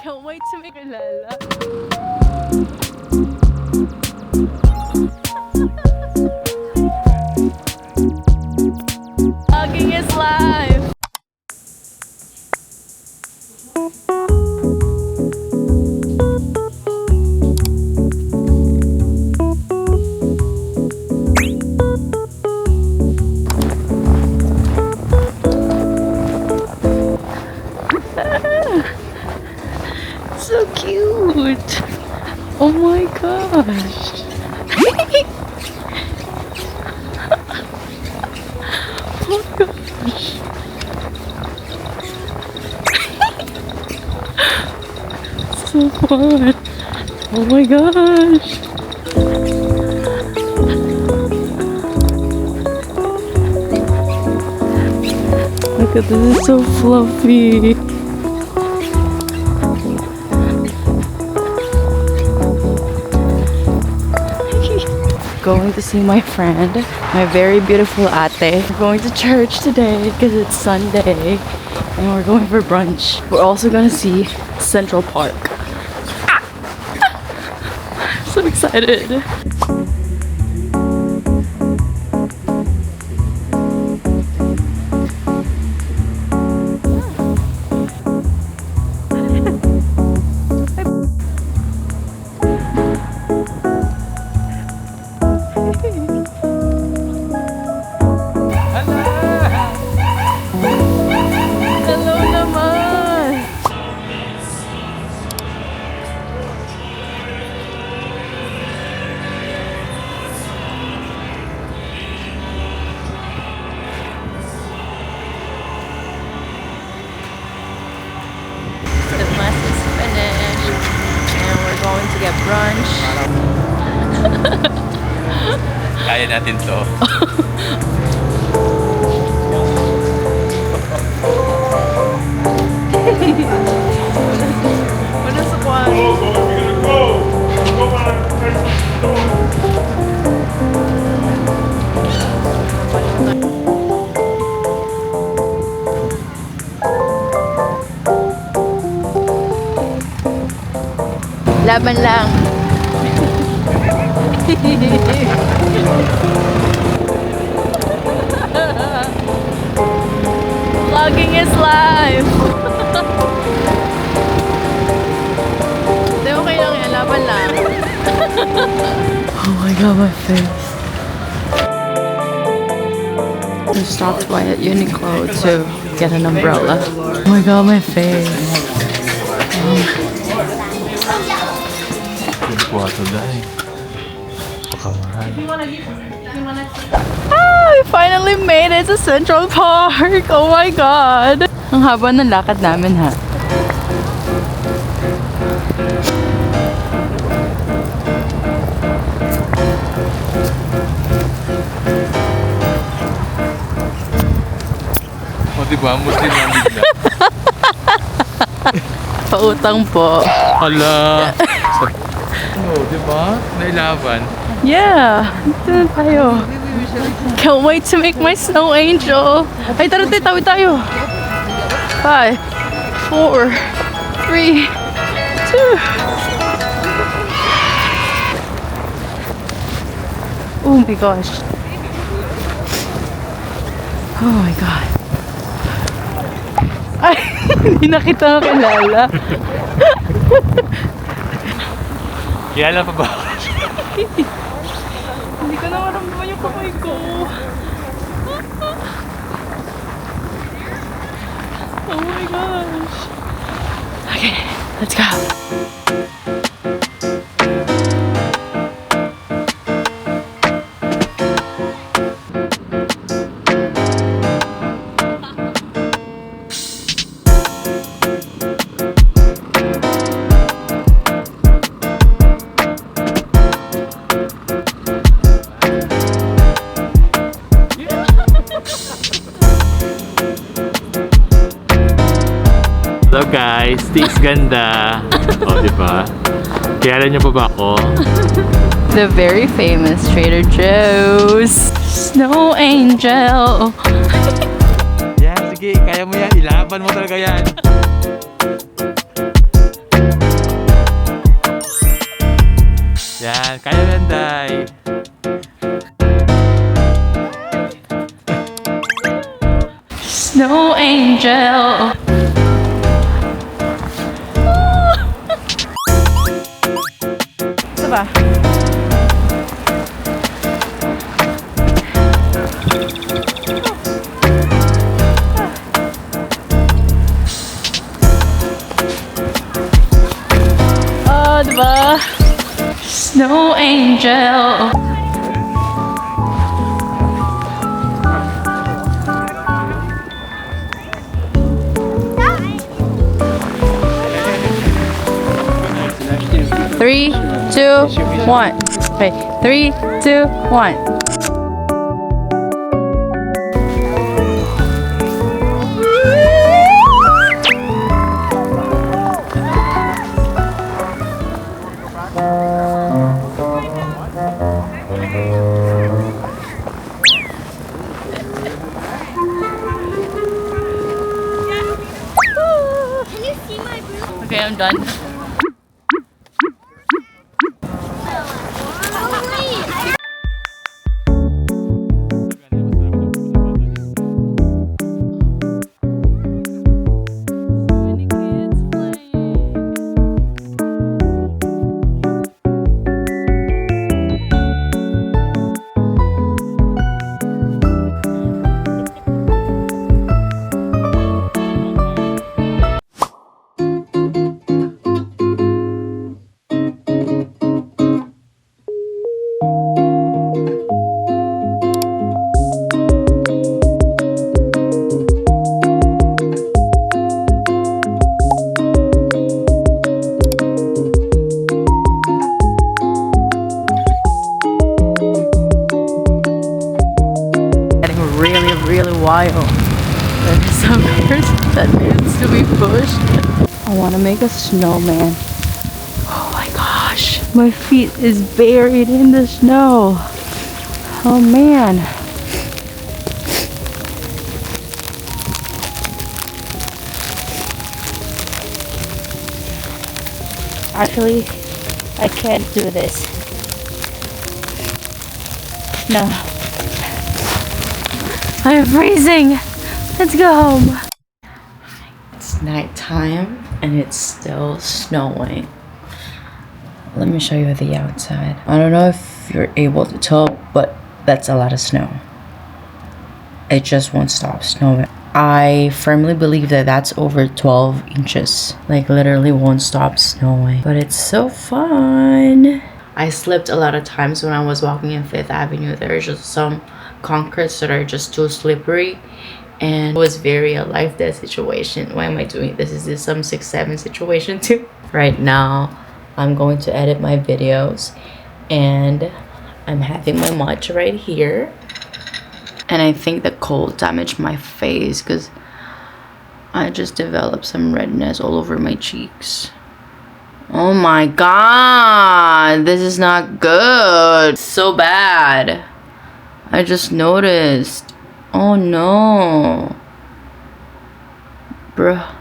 Can't wait to make kilala. Vlogging is live. So cute. Oh my gosh. Oh gosh. So fun. Oh my gosh. Look at this, it's so fluffy. Going to see my friend, my very beautiful ate. We're going to church today because it's Sunday and we're going for brunch. We're also gonna see Central Park. Ah! I'm so excited. Going to get brunch. Kaya natin to. Ano sa kwan? Laban lang. Vlogging is live. Hindi, okay lang yan. Laban lang. Oh my god, my face. I stopped by at Uniqlo to get an umbrella. Oh my god, my face. We finally made it to Central Park! Oh my god! Ang haba ng lakad namin, ha? O diba, Muslim lang bigla. Pautang po. Hala! Ano, diba? Nailaban. Yeah! Dito na tayo. Can't wait to make my snow angel. Ay, tara tayo, tawid tayo. 5, 4, 3, 2. Oh my gosh. Oh my god. Ay, hindi na kita kilala. Kilala pa ba? Hindi ko na maramdaman yung kamay ko. Oh my gosh. Okay, let's go. Hello guys, sticks ganda. O, diba? Kilala niyo pa ba ako? The very famous Trader Joe's Snow Angel. Yan, sige, kaya mo yan. Ilaban mo talaga yan. Yan, kaya yan, Day. Snow Angel. Ito ba? Oh, diba? Snow Angel. Three, two, one. Okay, 3, 2, 1. Okay, I'm done. Really wild. There's some person that needs to be pushed. I want to make a snowman. Oh my gosh, my feet is buried in the snow. Oh man. Actually, I can't do this. No. I'm freezing. Let's go home. It's nighttime and it's still snowing. Let me show you the outside. I don't know if you're able to tell, but that's a lot of snow. It just won't stop snowing. I firmly believe that that's over 12 inches. Like literally won't stop snowing. But it's so fun. I slipped a lot of times when I was walking in 5th Avenue. There's just some concretes that are just too slippery, and it was very a life death situation. Why am I doing this? Is this some 6-7 situation too? Right now I'm going to edit my videos and I'm having my matcha right here, and I think the cold damaged my face because I just developed some redness all over my cheeks. Oh my god, this is not good. So bad. I just noticed. Oh no. Bruh.